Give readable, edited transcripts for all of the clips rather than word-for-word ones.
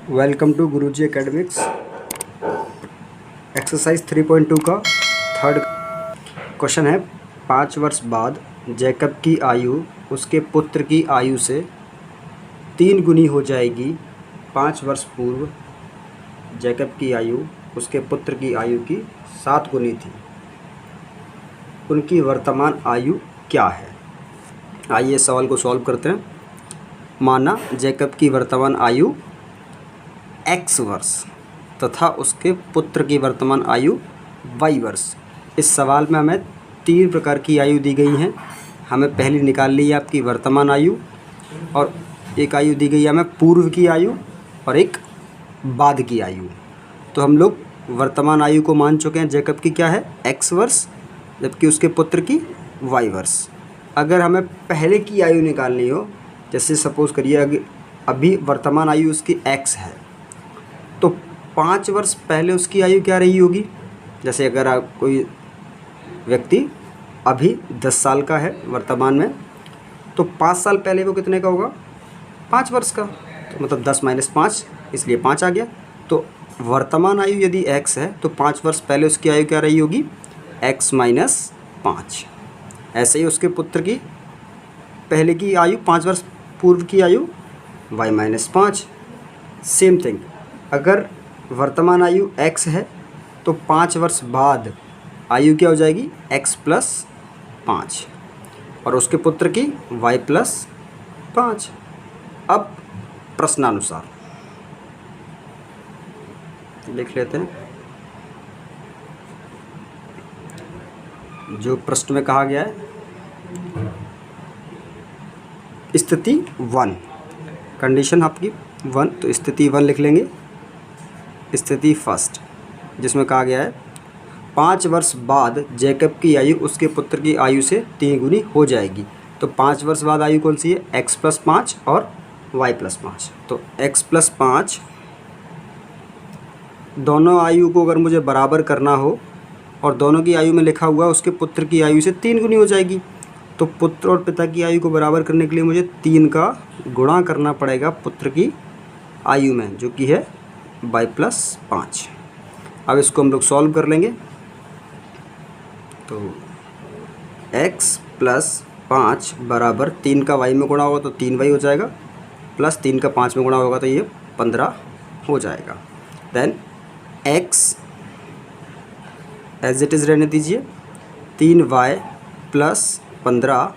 Welcome to Guruji academics. Exercise 3.2 का third question है। 5 वर्ष बाद जैकब की आयु उसके पुत्र की आयु से 3 गुनी हो जाएगी। 5 वर्ष पूर्व जैकब की आयु उसके पुत्र की आयु की 7 गुनी थी। उनकी वर्तमान आयु क्या है? आइए सवाल को सॉल्व करते हैं। माना जैकब की वर्तमान आयु x वर्ष तथा उसके पुत्र की वर्तमान आयु y वर्ष। इस सवाल में हमें 3 प्रकार की आयु दी गई हैं। हमें पहली निकाल ली है आपकी वर्तमान आयु, और एक आयु दी गई है हमें पूर्व की आयु और एक बाद की आयु। तो हम लोग वर्तमान आयु को मान चुके हैं जैकब की क्या है x वर्ष, जबकि उसके पुत्र की y वर्ष। अगर हमें पहले की आयु निकालनी हो, जैसे सपोज़ करिए अभी वर्तमान आयु उसकी x है, तो 5 वर्ष पहले उसकी आयु क्या रही होगी। जैसे अगर आप कोई व्यक्ति अभी 10 साल का है वर्तमान में, तो 5 साल पहले वो कितने का होगा? 5 वर्ष का। तो मतलब 10 - 5, इसलिए 5 आ गया। तो वर्तमान आयु यदि x है तो 5 वर्ष पहले उसकी आयु क्या रही होगी? x - 5। ऐसे ही उसके पुत्र की पहले की आयु 5 वर्ष पूर्व की आयु y - 5। सेम थिंग, अगर वर्तमान आयु x है तो 5 वर्ष बाद आयु क्या हो जाएगी? x + 5, और उसके पुत्र की y + 5। अब प्रश्नानुसार लिख लेते हैं। जो प्रश्न में कहा गया है, स्थिति 1, कंडीशन आपकी 1, तो स्थिति 1 लिख लेंगे। स्थिति फर्स्ट, जिसमें कहा गया है 5 वर्ष बाद जैकब की आयु उसके पुत्र की आयु से 3 गुनी हो जाएगी। तो 5 वर्ष बाद आयु कौन सी है? x + 5 और y + 5। तो x + 5, दोनों आयु को अगर मुझे बराबर करना हो और दोनों की आयु में लिखा हुआ है उसके पुत्र की आयु से 3 गुनी हो जाएगी, तो पुत्र और पिता की आयु को बराबर करने के लिए मुझे 3 का गुणा करना पड़ेगा पुत्र की आयु में, जो कि है y + 5। अब इसको हम लोग सॉल्व कर लेंगे। तो x + 5 बराबर 3 का y में गुणा होगा तो 3y हो जाएगा, प्लस 3 का 5 में गुणा होगा तो ये 15 हो जाएगा। Then x as it is रहने दीजिए, 3y + 15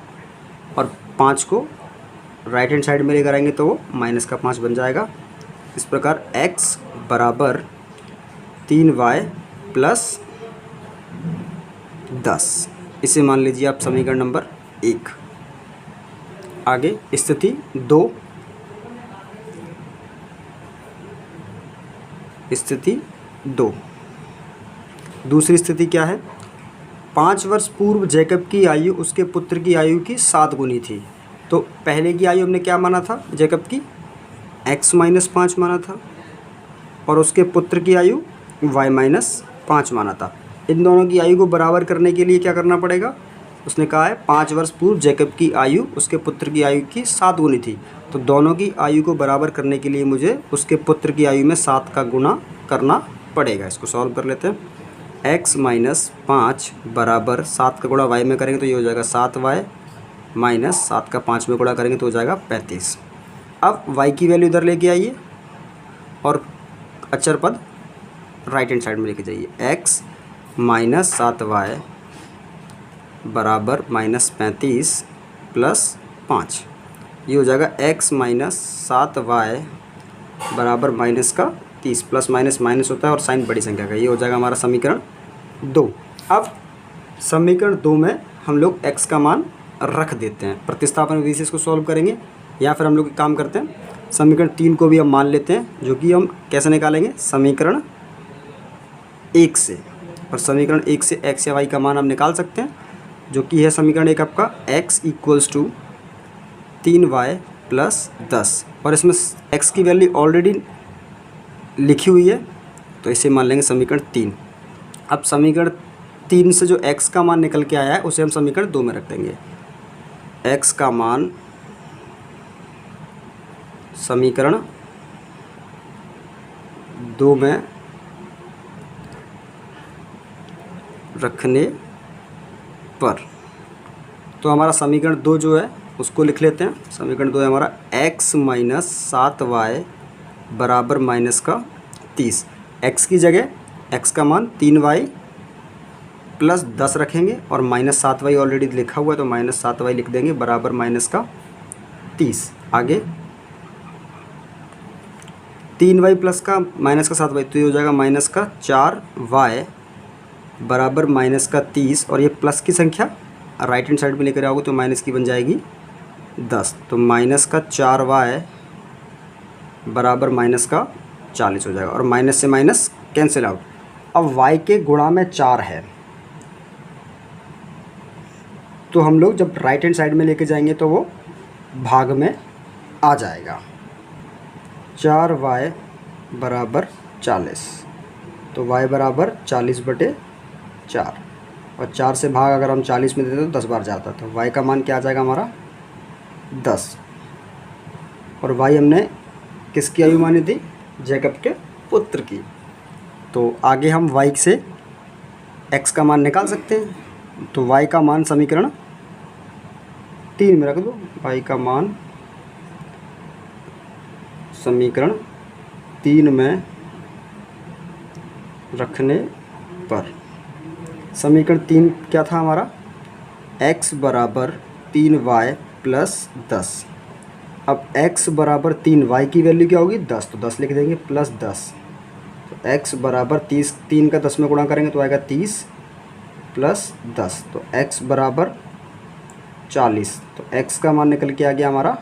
और 5 को राइट हैंड साइड में लेकर आएंगे तो वो -5 बन जाएगा। इस प्रकार x बराबर 3y + 10, इसे मान लीजिए आप समीकरण नंबर 1। आगे स्थिति 2। स्थिति 2, दूसरी स्थिति क्या है? 5 वर्ष पूर्व जैकब की आयु उसके पुत्र की आयु की 7 गुनी थी। तो पहले की आयु हमने क्या माना था? जैकब की x - 5 माना था, और उसके पुत्र की आयु y - 5 माना था। इन दोनों की आयु को बराबर करने के लिए क्या करना पड़ेगा? उसने कहा है 5 वर्ष पूर्व जैकब की आयु उसके पुत्र की आयु की 7 गुनी थी। तो दोनों की आयु को बराबर करने के लिए मुझे उसके पुत्र की आयु में 7 का गुणा करना पड़ेगा। इसको सॉल्व कर लेते हैं। x - 5 बराबर 7 का गुणा y में करेंगे तो ये हो जाएगा 7y, माइनस 7 का 5 में गुणा करेंगे तो हो जाएगा 35। अब y की वैल्यू इधर लेके आइए और अचर पद राइट हैंड साइड में लेके जाइए। x - 7y बराबर -35 + 5, ये हो जाएगा x - 7y बराबर -30, प्लस माइनस होता है और साइन बड़ी संख्या का। ये हो जाएगा हमारा समीकरण 2। अब समीकरण 2 में हम लोग x का मान रख देते हैं। प्रतिस्थापन विधि से इसको सॉल्व करेंगे, या फिर हम लोग एक काम करते हैं, समीकरण 3 को भी हम मान लेते हैं, जो कि हम कैसे निकालेंगे? समीकरण 1 से। और समीकरण 1 से x या y का मान हम निकाल सकते हैं, जो कि है समीकरण 1 आपका x = 3y + 10, और इसमें x की वैल्यू ऑलरेडी लिखी हुई है, तो इसे मान लेंगे समीकरण 3। अब समीकरण 3 से जो x का मान निकल के आया है उसे हम समीकरण 2 में रख देंगे। x का मान समीकरण 2 में रखने पर। तो हमारा समीकरण 2 जो है उसको लिख लेते हैं। समीकरण 2 है हमारा x माइनस 7y बराबर माइनस का 30। x की जगह x का मान 3y प्लस 10 रखेंगे और माइनस 7y ऑलरेडी लिखा हुआ है तो माइनस 7y लिख देंगे बराबर माइनस का 30। आगे 3y प्लस का माइनस का 7y तो ये हो जाएगा माइनस का 4y बराबर माइनस का 30। और ये प्लस की संख्या राइट हैंड साइड में लेकर आओगे तो माइनस की बन जाएगी 10। तो माइनस का 4y बराबर माइनस का 40 हो जाएगा और माइनस से माइनस कैंसिल आउट। अब y के गुणा में 4 है तो हम लोग जब राइट हैंड साइड में लेके जाएंगे तो वो भाग में आ जाएगा। 4y बराबर 40 तो y बराबर 40/4 और 4 से भाग अगर हम 40 में देते तो 10 बार जाता। तो y का मान क्या आ जाएगा हमारा 10। और y हमने किसकी आयु मानी थी? जैकब के पुत्र की। तो आगे हम y से x का मान निकाल सकते हैं। तो y का मान समीकरण 3 में रख दो। y का मान समीकरण 3 में रखने पर समीकरण 3 क्या था हमारा? x बराबर 3y प्लस 10। अब x बराबर 3, y की वैल्यू क्या होगी 10 तो 10 लिख देंगे प्लस 10। तो x बराबर 30, 3 का 10 में गुणा करेंगे तो आएगा 30 प्लस 10 तो x बराबर 40। तो x का मान निकल के आ गया हमारा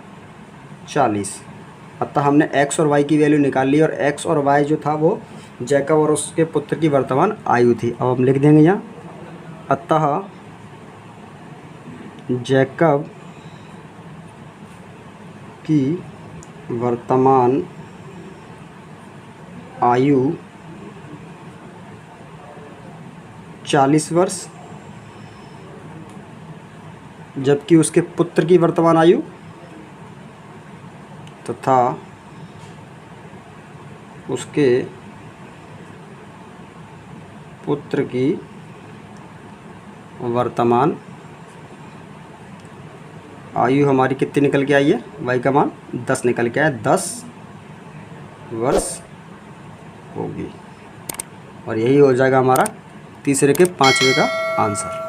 40। अतः हमने x और y की वैल्यू निकाल ली और x और y जो था वो जैकब और उसके पुत्र की वर्तमान आयु थी। अब हम लिख देंगे यहाँ अतः जैकब की वर्तमान आयु 40 वर्ष जबकि उसके पुत्र की वर्तमान आयु तथा उसके पुत्र की वर्तमान आयु हमारी कितनी निकल के आई है? y का मान 10 निकल के आया, 10 वर्ष होगी। और यही हो जाएगा हमारा तीसरे के 5वें का आंसर।